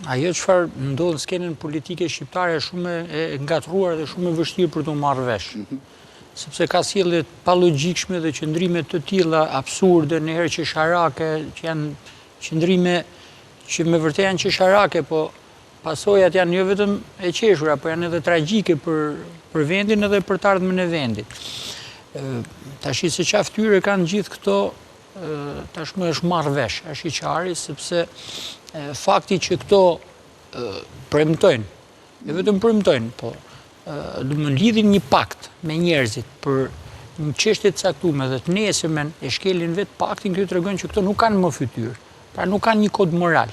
Ajo çfarë ndodh në skenën politike shqiptare është shumë e ngatruar dhe shumë e vështirë për të marrë vesh. Sepse ka sjellje pa logjikshme dhe qëndrime të tilla absurde, në herë qesharake, që janë qëndrime që me vërtet janë qesharake, po pasojat janë jo vetëm e qeshura, po janë edhe tragjike për vendin edhe për të ardhmen e vendit. Tash se çfarë fytyre kanë gjithë këto, tashmë është marrë vesh, është i qartë, sepse fakti që këto premtojnë, jo vetëm premtojnë, po do të lidhin një pakt me njerëzit për një çështje të caktuar dhe të nesërmen e shkelin vetë paktin, kjo tregon që këto nuk kanë më fytyrë, pra nuk kanë një kod moral.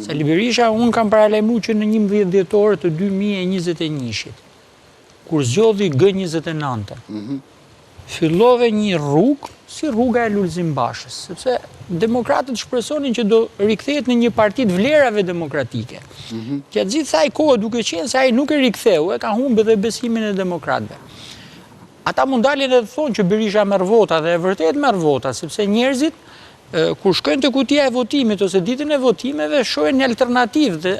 Sali Berisha, unë kam paralajmëruar që në 11 dhjetor të 2021-shit, kur zgjodhi G29, fillove një rrugë si rruga e Lulzim Bashës, sepse demokratët shpresonin që do rikthehet në një parti të vlerave demokratike. Gjatë gjithë kësaj kohe duke qenë se ai nuk e riktheu, ka humbur edhe besimin e demokratëve. Ata mund dalin edhe thonë që Berisha merr vota dhe e vërtet merr vota, sepse njerëzit kur shkojnë te kutia e votimit ose ditën e votimeve shohin një alternativë dhe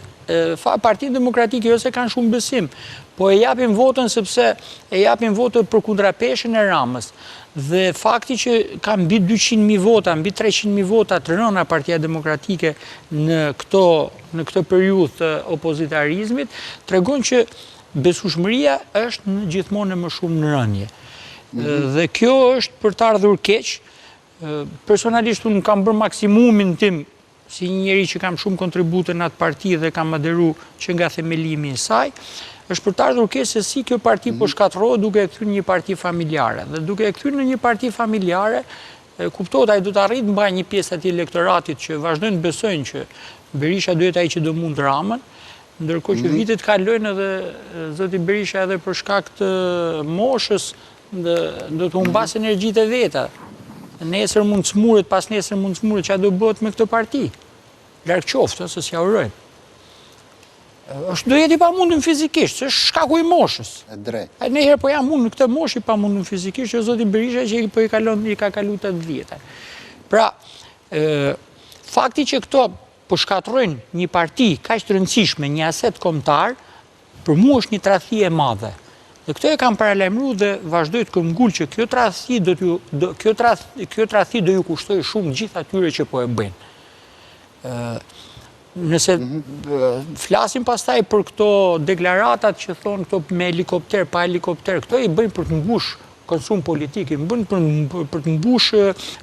Partia Demokratike ose kanë shumë besim, po e japin votën sepse e japin votën për kundrapeshën e Ramës. Dhe fakti që ka mbi 200.000 vota, mbi 300.000 vota të rëna Partia Demokratike në këtë periudhë të opozitarizmit, tregon që besueshmëria është gjithmonë më shumë në rënje. Dhe kjo është për të ardhur keq. Personalisht unë kam bërë maksimumin tim si një njeri që kam shumë kontribute në atë parti dhe kam aderu që nga themelimi i saj, është për të ardhur keq se si kjo parti po shkatërrohet duke e kthyer në një parti familjare. Dhe duke e kthyer në një parti familjare, kuptohet ai do të arrijë të mbajë një pjesë aty elektoratit që vazhdojnë të besojnë që Berisha duhet ai që do mund Ramën, ndërkohë që vitet kalojnë edhe zoti Berisha edhe për shkak të moshës do të humbas energjitë e veta. Nesër mund të smuret, pas nesër mund të smuret, çfarë do bëhet me këtë parti? Larg qoftë, se s'ja urojmë. Do jetë i pamundur fizikisht, është shkaku i moshës. E drejtë. Ai ndonjëherë po jam unë në këtë moshë i pamundur fizikisht, që zoti Berisha që po i ka kaluar 80. Pra, fakti që këto po shkatërrojnë një parti kaq të rëndësishme, një aset kombëtar, për mua është një tradhti e madhe. Dhe këto e kam paralajmëruar dhe vazhdoj të këmbgul që kjo tradhti do ju kushtoj shumë gjithë atyre që po e bëjnë. Nëse flasim pastaj për këto deklaratat që thonë këto me helikopter, pa helikopter, këto i bëjnë për të mbush konsum politik, i bëjnë për të mbush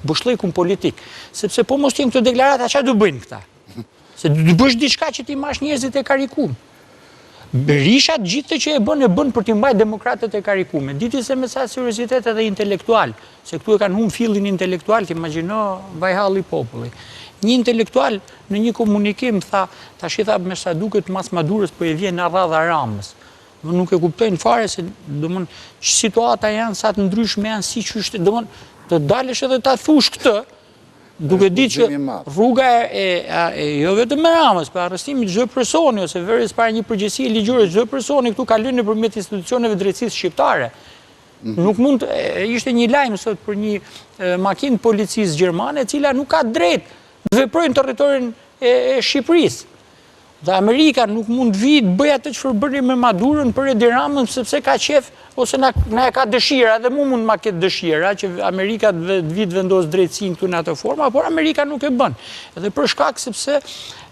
bushllëkun politik. Sepse po mos jenë këto deklarata, çfarë do bëjnë këta? Se do bësh diçka që ti marrësh njerëzit e karikuar. Berisha gjithë që e bën për t'i mbajtur demokratët e karikuar. Diti se me sa seriozitet edhe intelektual, se këtu e kanë humbur fillin intelektual, imagjino vajhalli i popullit. Një intelektual në një komunikim tha, tash i tha me sa duket mas Madurës po e vjen në radha Ramës. Nuk e kuptojnë fare se domthon situata janë sa të ndryshme janë siç është, domthon të dalësh edhe ta thush këtë, duke ditë që rruga jo vetëm me Ramës, për arrestimin çdo personi ose vërejtës para një përgjegjësie ligjore çdo personi këtu kalon nëpërmjet institucioneve drejtësisë shqiptare. Nuk mund ishte një lajm sot për një makinë policisë gjermane e cila nuk ka drejt të veprojë në territorin e Shqipërisë. Dhe Amerika nuk mund vi të bëjë atë çfarë bëri me Madurën për Edi Ramën sepse ka qef ose na e ka dëshira, dhe mu mund ma ketë dëshira që Amerika të vitë vendos drejtësinë këtu në atë forma, por Amerika nuk e bën. Edhe për shkak sepse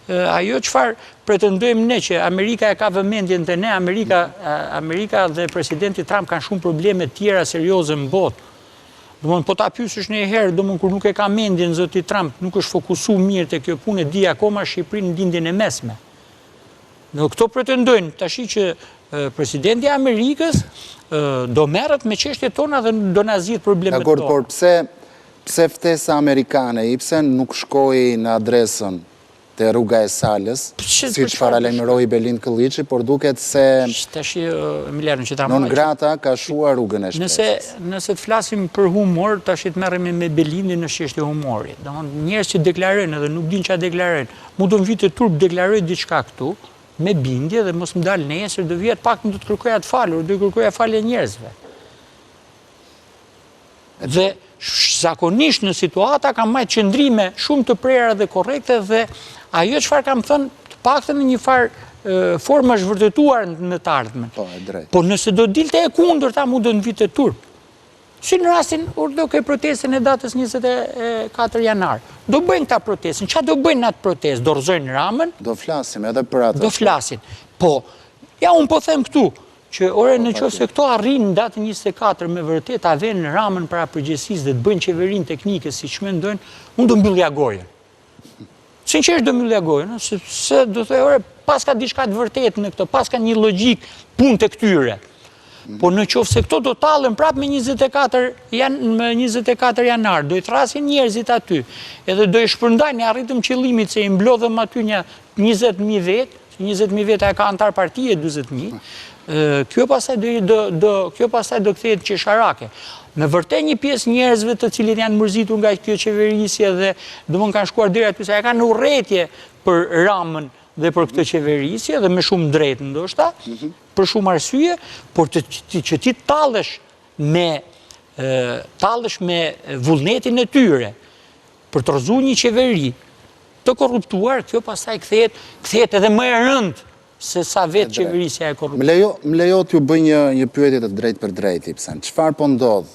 ajo çfarë pretendojmë ne që Amerika e ka vëmendjen te ne, Amerika dhe presidenti Trump kanë shumë probleme tjera serioze në botë. Domthon po ta pyesësh një herë, domthon kur nuk e ka mendjen zoti Trump, nuk është fokusuar mirë te kjo punë, di akoma Shqipërinë në lindjen e mesme. Në këto pretendojnë tashi që presidenti i Amerikës do merret me çështjet tona dhe do na zgjidh problemet tona. Dakor, por pse ftesa amerikane i pse nuk shkoi në adresën te rruga e Salës, siç paralajmëroi Belind Kılliçi, por duket se non grata ka shuar rrugën e shpesës. Nëse të flasim për humor, tash të merremi me Belindin në çështje humori. Domethënë njerëz që deklarojnë edhe nuk dinë çfarë deklarojnë. Mund të vitë turp deklaroj diçka këtu me bindje dhe mos më dal nesër, do vihet pak do të kërkoja të falur, do të kërkoja falje njerëzve. Dhe zakonisht në situata kam marrë qëndrime shumë të prera dhe korrekte dhe ajo çfarë kam thënë paktën në një farë formë është vërtetuar në të ardhmen. Po, e drejtë. Po nëse do dilte e kundërta, mu do në vitë turp. Si në rastin, do ke protestën e datës 24 janar. Do bëjnë këta protestën. Qa do bëjnë atë protestë? Do rëzojnë Ramën? Do flasim edhe për atë. Do flasin. Po, ja unë po them këtu, që ore në qofë se këto arrinë në datën 24 me vërtet a venë Ramën para përgjegjësisë dhe të bëjnë qeverinë teknike si që mendojnë, unë do mbyllja gojën. Sinqerisht do mbyllja gojën, se do thoj ore pas ka diçka të vërtet në këto, pas ka një logjik punë të këtyre. Po në qofë se këto do talën prapë me 24 janar, do i thrasin njerëzit aty, edhe do i shpërndajnë arritëm qëllimit se i mblodhëm aty një 20.000 vetë, 20.000 vetë e ka antar partije 20.000, kjo pasaj do kthehet qesharake. Me vërtet një pjesë njerëzve të cilit janë mërzitur nga kjo qeverisje dhe do më kanë shkuar deri aty se e kanë urrëtie për Ramën dhe për këtë qeverisje dhe me shumë drejtë ndoshta, për shumë arsye, por që ti talësh me vullnetin e tyre për të rëzu një qeveri të korruptuar, kjo pastaj kthehet edhe më e rëndë se sa vetë qeverisja e korruptuar. Më lejo t'ju bëj një pyetje të drejtë për drejtë, Ibsen. Çfarë po ndodh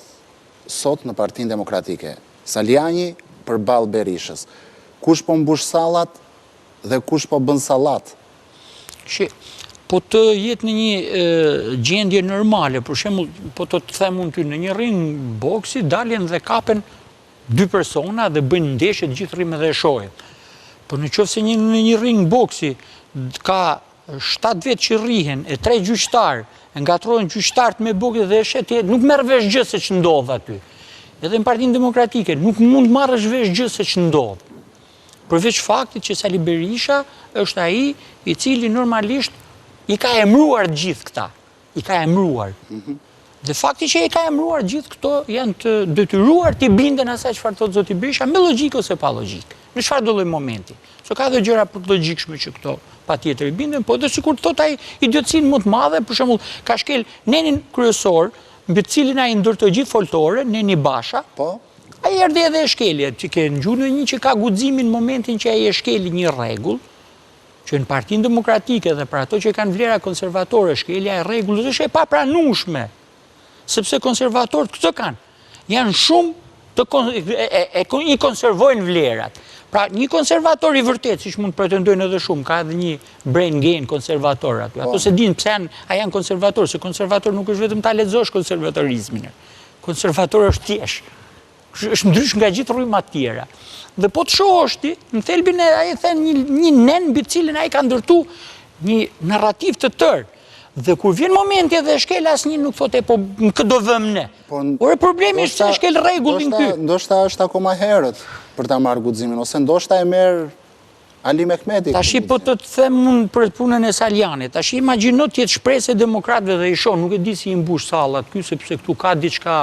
sot në Partinë Demokratike? Saliani përballë Berishës. Kush po mbush sallat dhe kush po bën sallat? Po të jetë në një gjendje normale, për shembull, po të them unë ty, në një ring boksi dalin dhe kapen 2 persona dhe bëjnë ndeshje të gjithë rrimë dhe shohin. Po në qoftë se në një ring boksi ka 7 vetë që rrihen, e 3 gjyqtarë, ngatrohen gjyqtarët me boksë dhe shetë, nuk merr vesh gjë se që ndodh aty. Edhe në Partinë Demokratike nuk mund marrësh vesh gjë se që ndodh. Përveç faktit që Sali Berisha është ai i cili normalisht i ka emruar gjithë këta. I ka emruar. Dhe fakti që i ka emruar gjithë këto janë të detyruar të binden asaj çfarë thotë zoti Berisha, me logjikë ose pa logjikë. Në çfarë do lloj momenti. Se ka dhe gjëra për të logjikshme që këto patjetër i binden, po edhe sikur thotë ai idiotësinë më të madhe, për shembull, ka shkel nenin kryesor, mbi të cilin ai ndërtoi gjithë foltore, Neni Basha. Po. Ai erdhi edhe e shkeli, që ke në gjurë një që ka guximin në momentin që ai e shkeli një rregull, që në Partinë Demokratike dhe për ato që kanë vlera konservatore, shkelja e rregullës është e papranueshme, sepse konservatorët këtë kanë, janë shumë i konservojnë vlerat. Pra një konservator i vërtet, siç mund të pretendojnë edhe shumë, ka edhe një brain gain konservator aty. Ato se dinë pse janë konservator, se konservator nuk është vetëm ta lexosh konservatorizmin. Konservator është thjesht. Është ndrysh nga gjithë rrymat tjera. Dhe po të shohësh ti, në thelbin e ai thënë një nen mbi cilin ai ka ndërtu një narrativ të tërë. Dhe kur vjen momenti edhe shkel asnjë nuk thotë po kë do vëmë ne. Ore problemi është se shkel rregullin ky. Ndoshta është akoma herët për ta marrë guximin, ose ndoshta e merr Ali Mehmeti. Tashi po të them unë për punën e Salianit. Tashi imagjino të jetë shpresë e demokratëve dhe i shoh, nuk e di si i mbush sallat ky sepse këtu ka diçka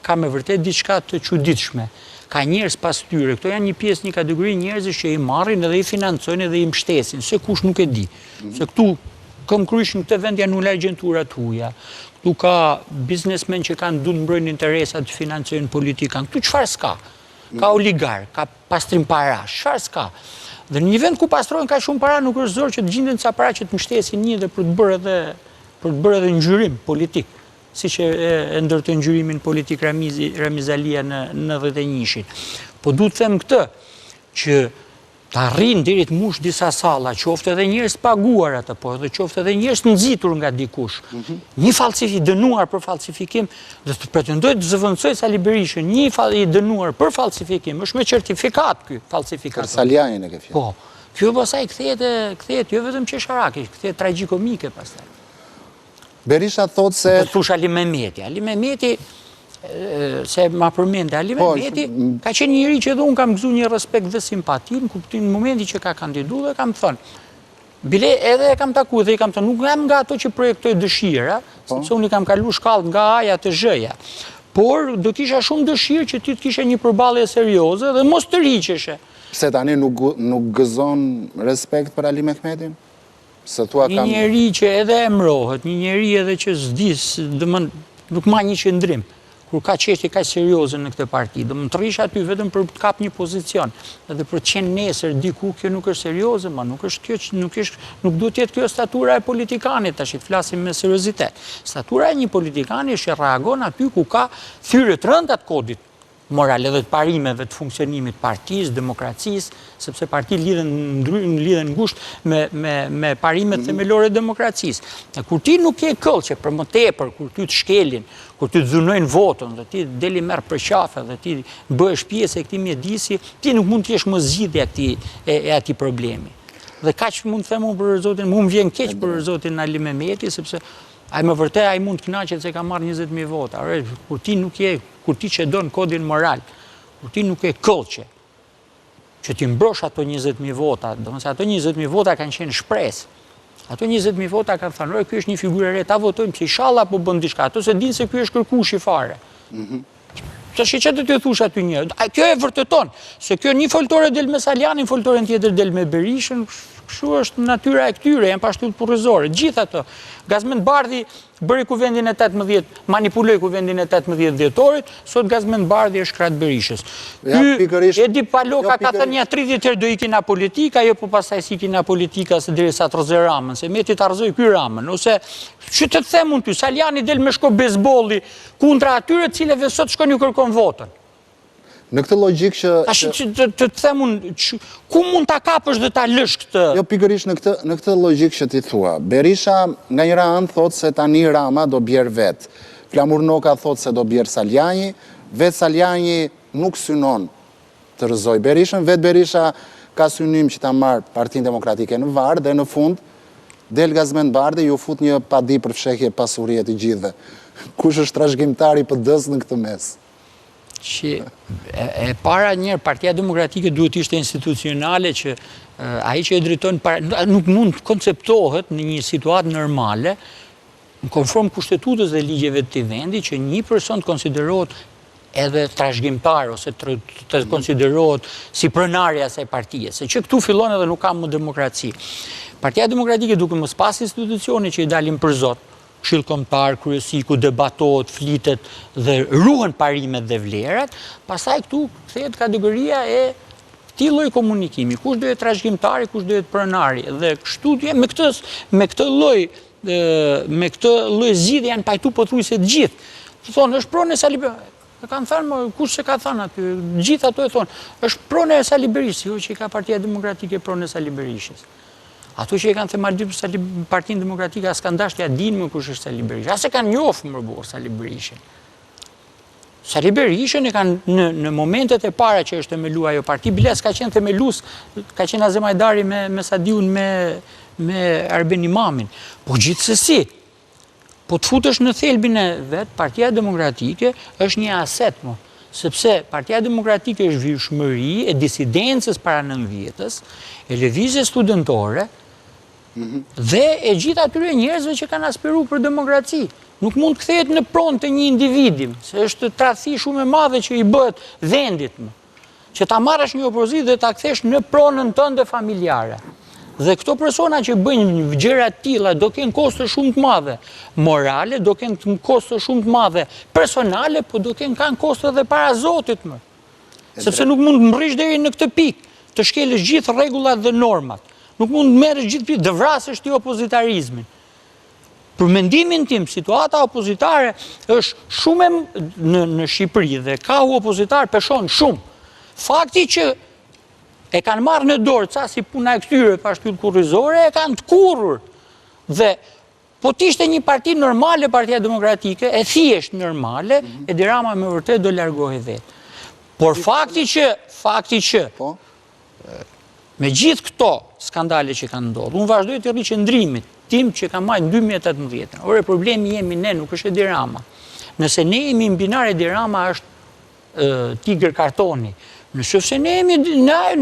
ka me vërtet diçka të çuditshme. Ka njerëz pas tyre, këto janë një pjesë, një kategori njerëzish që i marrin edhe i financojnë edhe i mbështesin, se kush nuk e di. Se këtu këmbkryq në këtë vend janë ulë agjentura të huaja. Këtu ka biznesmen që kanë duhet mbrojnë interesat të financojnë politikan. Këtu çfarë s'ka? Ka oligark, ka pastrim parash, çfarë s'ka? Dhe në një vend ku pastrojnë ka shumë para nuk është zor që të gjenden ca para që të mbështesin një dhe për të bërë edhe ngjyrim politik, siç e ndërtoi ngjyrimin politik Ramizalia në 91-shin. Po duhet të them këtë që të arrin deri të mush disa salla, qoftë edhe njerëz paguar atë, po edhe qoftë edhe njerëz nxitur nga dikush. Një dënuar për falsifikim, dhe të pretendoj të zëvendësoj Sali Berishën, një i dënuar për falsifikim, është me certifikat ky falsifikat. Për Salianin e ke fjalë. Po. Kjo pastaj kthehet jo vetëm qesharake, kthehet tragjikomike pastaj. Berisha thotë se thosh Ali Mehmeti. Ali Mehmeti se ma përmende, Ali Mehmeti ka qenë njëri që edhe unë kam gëzu një respekt dhe simpati në kuptim në momenti që ka kandidu dhe kam thënë. Bile edhe e kam taku dhe i kam thënë, nuk jam nga ato që projektoj dëshira, sepse unë i kam kalu shkallë nga A-ja të Z-ja. Por do kisha shumë dëshirë që ti të kisha një përballje serioze dhe mos të riqeshe. Pse tani nuk gëzon respekt për Ali Mehmetin? Një njeri që edhe emrohet, një njeri edhe që s'dis, nuk ma një qëndrim. kur ka çështje kaq serioze në këtë parti, do më të rish aty vetëm për të kap një pozicion, edhe për të qenë nesër diku, kjo nuk është serioze, ma nuk është kjo, nuk duhet të jetë kjo statura e politikanit, tash i flasim me seriozitet. Statura e një politikani është që reagon aty ku ka thyrë të rënda të kodit moral edhe të parimeve të funksionimit partisë, demokracisë, sepse partitë lidhen ngushtë me parimet themelore të demokracisë. Kur ti nuk je këllqe për më tepër, kur ty të shkelin, kur ty të dhunojnë votën, dhe ti deli merr për qafe, dhe ti bëhesh pjesë e këtij mjedisi, ti nuk mund të jesh më zgjidhja e atij problemi. Dhe kaq mund të them unë për zotin, më vjen keq për zotin Ali Mehmeti, sepse ai më vërtet ai mund të kënaqet se ka marrë 20.000 vota. Kur ti nuk je, kur ti çedon kodin moral, kur ti nuk je këllqe, që ti mbrosh ato 20.000 vota, domethënë ato 20.000 vota kanë qenë shpresë. Ato 20.000 vota kanë thënë, ky është një figurë e re, ta votojmë se inshallah po bën diçka. Ato se dinë se ky është kërkushi fare. Tash që do të thush aty një, kjo e vërteton, se kjo një foltore del me Salianin, foltoren tjetër del me Berishën, kështu është natyra e këtyre, janë pashtu purrëzore. Gjithë ato. Gazmend Bardhi bëri kuvendin e 18, manipuloi kuvendin e 18 dhjetorit, sot Gazmend Bardhi është krah Berishës. Edi Paloka ka thënë ja 30 herë do ikin na politika, jo po pastaj sikin na politika se derisa të rrëzoj Ramën, se meti ta rrëzoj ky Ramën, ose që të them unë ty, Saliani del me shko bezbolli kundra atyre të cilëve sot shkon ju kërkon votën. Në këtë logjik që... Të them unë, ku mund ta kapësh dhe ta lësh këtë? Jo, pikërisht në këtë logjik që ti thua. Berisha nga njëra anë thot se tani Rama do bjerë vetë. Flamur Noka thot se do bjerë Saliani, vetë Saliani nuk synon të rrëzoj Berishën, vetë Berisha ka synim që ta marrë Partinë Demokratike në varë, dhe në fund, del Gazmend Bardhi ju fut një padi për fshehje pasurie të gjithëve. Kush është trashëgimtari PD-s në këtë mes? Që e para njërë, Partia Demokratike duhet ishte institucionale që ai që e drejton nuk mund konceptohet në një situatë normale në konform kushtetutës dhe ligjeve të vendi që një person të konsiderohet edhe trashëgimtar ose të konsiderohet si pronari i asaj partie, se që këtu fillon edhe nuk ka më demokraci. Partia Demokratike duke mos pas institucione që i dalin për zot, Këshill Kombëtar, kryesi ku debatohet, flitet dhe ruhen parimet dhe vlerat, pastaj këtu kthehet kategoria e këtij lloji komunikimi. Kush do jetë trashëgimtari, kush do jetë pronari. Dhe kështu me këtë lloj zgjidhje janë pajtu pothuajse të gjithë. Thonë është pronë e Sali Berishës. E kanë thënë, kush se ka thënë aty? Gjithë ato e thonë, është pronë e Sali Berishës, jo që i ka Partia Demokratike pronë e Sali Berishës. Ato që i kanë themardhyer Partinë Demokratike as kanë dashur t'ia dinë më kush është Sali Berisha, as e kanë njohur më burr Sali Berishën. Sali Berishën e kanë në momentet e para që është themeluar ajo parti, biles ka qenë themelues, ka qenë Azem Hajdari me Sadiun me Arben Imamin. Po gjithsesi, po të futesh në thelbin e vet, Partia Demokratike është një aset më. Sepse Partia Demokratike është vjeshmëri e disidencës para 90-s, e lëvizjes studentore, dhe e gjithë atyre njerëzve që kanë aspiruar për demokraci. Nuk mund të kthehet në pronë të një individi, se është tradhti shumë e madhe që i bëhet vendit më. Që ta marrësh një opozitë dhe ta kthesh në pronën tënde familjare. Dhe këto persona që bëjnë gjëra të tilla do kenë kosto shumë të mëdha morale, do kenë kosto shumë të mëdha personale, po do kanë kosto edhe para Zotit më. Sepse nuk mund të mbrish deri në këtë pikë, të shkelësh gjithë rregullat dhe normat. Nuk mund të merresh gjithë pikë, të vrasësh ti opozitarizmin. Për mendimin tim, situata opozitare është shumë në Shqipëri dhe ka opozitar peshon shumë. Fakti që e kanë marrë në dorë ca si puna e këtyre pashtyll kurrizore, e kanë të kurrur. Dhe po t'ishte një parti normale, Partia Demokratike, e thjesht normale, Edi Rama me vërtet do largohej vetë. Por fakti që me gjithë këto skandale që kanë ndodhur, unë vazhdoj të rri qëndrimit tim që ka marrë në 2018. Ore, problemi jemi ne, nuk është Edi Rama. Nëse ne jemi mbinar Edi Rama është tigër kartoni. Nëse ne jemi,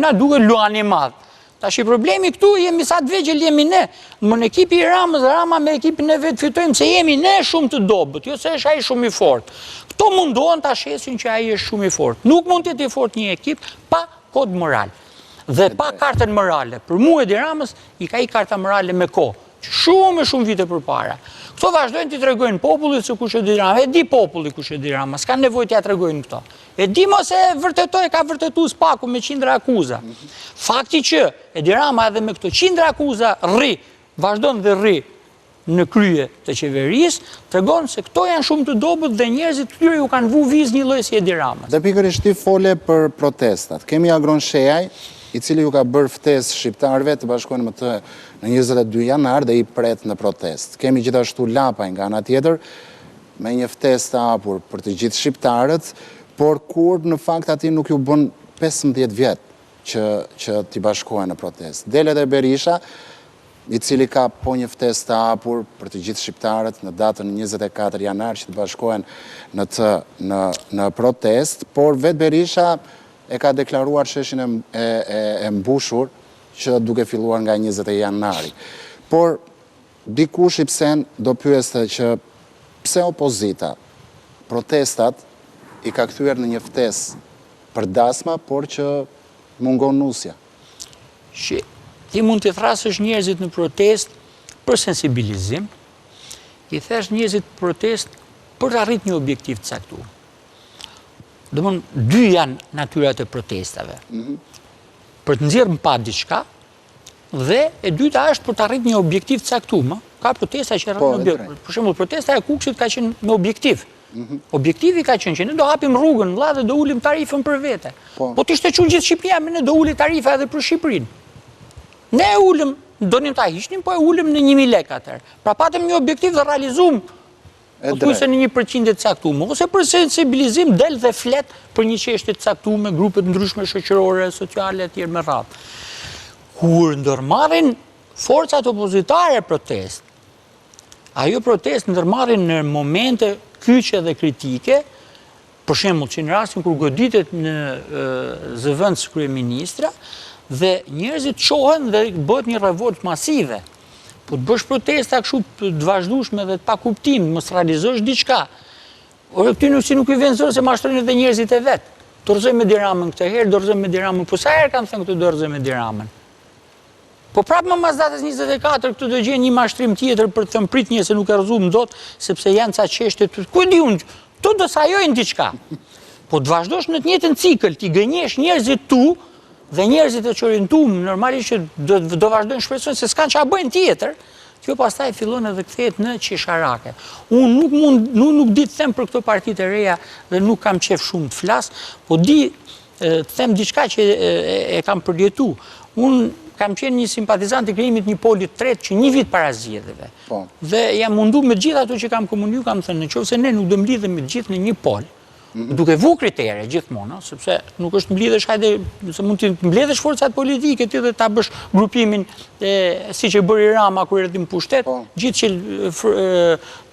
na duhet luani madh. Tash i problemi këtu jemi sa të vegjël jemi ne. Në ekipi i Ramës, Rama me ekipin e vet fitojmë se jemi ne shumë të dobët, jo se është ai shumë i fortë. Kto mundohen ta shesin që ai është shumë i fortë. Nuk mund të jetë i fortë një ekip pa kod moral. Dhe pa kartën morale. Për mua Edi Ramës i ka i karta morale me kohë. shumë vite përpara. Këto vazhdojnë t'i tregojnë popullit se kush Edi Rama. E di populli kush Edi Rama, s'ka nevojë t'ja tregojnë këto. E di mos e vërtetoj, ka vërtetu s'paku me 100 akuza. Fakti që Edi Rama edhe me këto 100 akuza vazhdon dhe rri në krye të qeverisë, tregon se këto janë shumë të dobët dhe njerëzit këtyre ju kanë vu vizë një lloj si Edi Ramës. Dhe pikërisht ti fole për protestat. Kemi Agron Shejaj, i cili ju ka bërë ftesë shqiptarëve të bashkohen me të në 22 janar dhe i pret në protest. Kemi gjithashtu Lapaj nga ana tjetër, me një ftesë të hapur për të gjithë shqiptarët, por kur në fakt ati nuk ju bën 15 vjetë që t'i bashkohen në protest. Del edhe Berisha, i cili ka po një ftesë të hapur për të gjithë shqiptarët në datën 24 janar që të bashkohen në protest, por vetë Berisha e ka deklaruar sheshin e mbushur që duke filluar nga 20 janari. Por dikush i psen do pyeste që pse opozita protestat i ka kthyer në një ftesë për dasma, por që mungon nusja. Ti mund të thrasësh njerëzit në protest për sensibilizim, i thash njerëzit protest për të arrit një objektiv të caktuar. Domthon, dy janë natyrat e protestave. Për të nxjerrë pa diçka dhe e dyta është për të arrit një objektiv të caktuar. Ka protesta që rrën objektiv. Për shembull, protesta e Kukshit ka qenë me objektiv. Objektivi ka qenë që ne do hapim rrugën vëlla dhe do ulim tarifën për vete. Po t'ishte qenë gjithë Shqipëria, ne do uli tarifa edhe për Shqipërinë. Ne e ulëm, donim ta hiqnim, po e ulëm në 1000 lekë atëherë. Pra patëm një objektiv dhe realizuam ose në 1% të caktuar, ose për sensibilizim del dhe flet për një çështje të caktuar me grupe të ndryshme shoqërore, sociale etj. Me radhë. Kur ndërmarrin forcat opozitare protest, ajo protest ndërmarrin në momente kyçe dhe kritike, për shembull që në rastin kur goditet në zëvendës kryeministra, dhe njerëzit qohen dhe bëhet një revolt masive. Po të bësh protesta kështu të vazhdueshme dhe të pa kuptim, mos realizosh diçka. Ore këty nuk i vjen zor se mashtrojnë edhe njerëzit e vet. Dorëzojmë Edi Ramën këtë herë, dorëzojmë Edi Ramën, po sa herë kanë thënë këtu dorëzojmë Edi Ramën. Po prapë më mas datës 24 këtu do gjejnë një mashtrim tjetër për të thënë pritni se nuk e rrezuam dot, sepse janë ca çështje, ku e di unë, tu do sajojnë diçka. Po të vazhdosh në të njëjtën cikël, ti gënjesh njerëzit tu, dhe njerëzit e qorientum, normalisht që do vazhdojnë shpresojnë se s'kan çfarë bëjnë tjetër, kjo pastaj fillon edhe kthehet në qesharake. Unë nuk di të them për këto partitë e reja dhe nuk kam qef shumë të flas, po di të them diçka që e kam përjetu. Unë kam qenë një simpatizant i krijimit një poli të tretë që 1 vit para zgjedhjeve. Dhe jam mundu me gjithë ato që kam komuniku, kam thënë nëse ne nuk do mlidhem me gjithë në një pol, duke vu kritere gjithmonë, sepse nuk është mbledhësh, hajde, se mund të mbledhësh forcat politike ti dhe ta bësh grupimin siç e bëri Rama kur erdhi në pushtet, gjithë që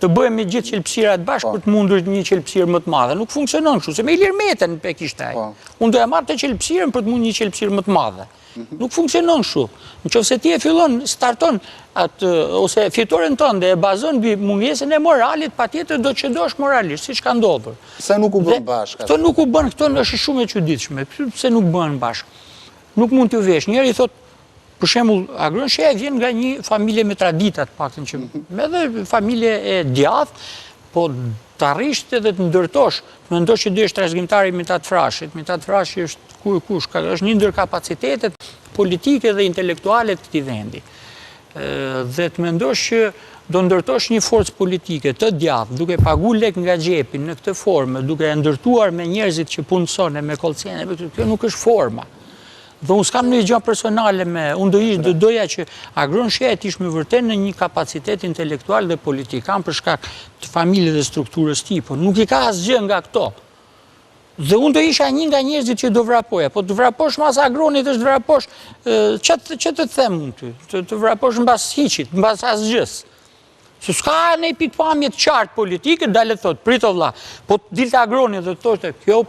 të bëhemi gjithë qelpsirat bashkë për të mundur një qelpsirë më të madhe. Nuk funksionon kështu, se me Ilir Metën e kishte ai. Unë doja marr të qelpsirën për të mundur një qelpsirë më të madhe. Nuk funksionon kështu. Nëse ti e fillon, starton ose fitoren tënde e bazon mbi mungesën e moralit, patjetër do të çdosh moralisht, siç ka ndodhur. Pse nuk u bën bashkë? Këto nuk u bën, këto është shumë e çuditshme. Pse nuk bëhen bashkë? Nuk mund t'u vesh. Njëri thot, për shembull, Agron Shejaj vjen nga një familje me tradita, të paktën që edhe familje e djathtë, po të arrish edhe të ndërtosh, të mendosh që do jesh trashëgimtar i Mitat Frashit. Mitat Frashi është është një ndër kapacitetet politike dhe intelektuale të këtij vendi. Dhe të mendosh që do ndërtosh një forcë politike të djathtë, duke pagu lek nga xhepi në këtë formë, duke e ndërtuar me njerëzit që punëson me kolcene, kjo nuk është forma. Dhe unë s'kam një gjë personale me, unë doja që Agron Shejaj të ishte me vërtet në një kapacitet intelektual dhe politikan për shkak të familje dhe strukturës tij, por nuk i ka asgjë nga këto. Dhe unë do isha një nga njerëzit që do vrapoja, po të vraposh mas Agronit është vraposh, që të them unë ty, të vraposh mbas hiqit, mbas asgjës. Se s'ka në pikpamje të qartë politike, dalë thot, prito vlla, po dilte Agroni dhe thoshte, kjo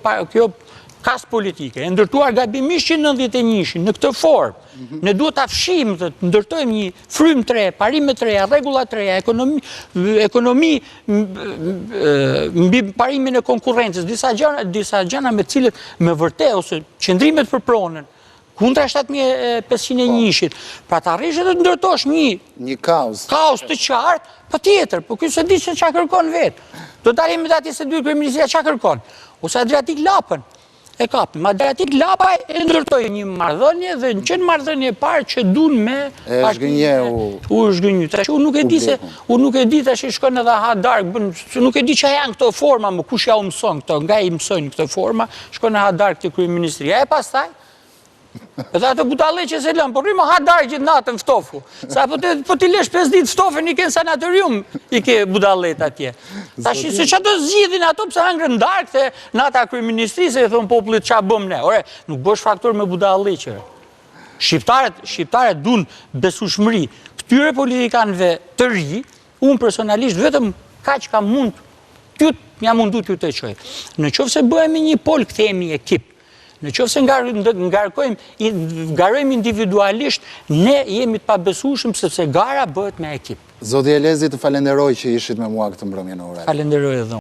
kas politike, e ndërtuar gabimisht që 91-shin në këtë formë. Ne duhet ta fshijmë dhe të ndërtojmë një frym të re, parime të reja, rregulla të reja, ekonomi mbi parimin e konkurrencës, disa gjëra me cilët me vërtet ose qëndrimet për pronën, kundra 7501-shit. Pra të arrish dhe të ndërtosh një kaos të qartë, për tjetër, për kjo se di që qa kërkon vetë. Do dalim me dati se dy kryeministria qa kërkon. Ose Adriatik Lapën e kapim. Adriatik Lapa e ndërtoj një marrëdhënie dhe në qenë marrëdhënie parë që dun me... E shgënjë. Tash unë nuk e di se, unë nuk e di tash i shkon edhe ha dark, nuk e di që janë këto forma, më kush ja u mëson këto, nga i mësojnë këto forma, shkon e ha dark të kryeministria. E pastaj, edhe ato budallë që se lënë, por rrimë ha dark gjithë natën ftofu. Sa po t'i lesh 5 ditë ftofën i ke në sanatorium, i ke budallet atje. Tash se që do zgjidhin ato pëse hangrën dark të nata kryeministrisë e thonë popullit qa bëm ne. Ore, nuk bësh faktor me budallë që. Shqiptarët dun besueshmëri. Këtyre politikanëve të ri, unë personalisht vetëm kaq ka mund, mja mundu t'ju të qoj. Në qofë se bëhemi një pol, kthehemi ekip. Në qofë se garojmë individualisht, ne jemi të pabesueshëm sepse gara bëhet me ekip. Zoti Elezi, të falenderoj që ishit me mua këtë mbrëmje në orë. Falenderoj edhe unë.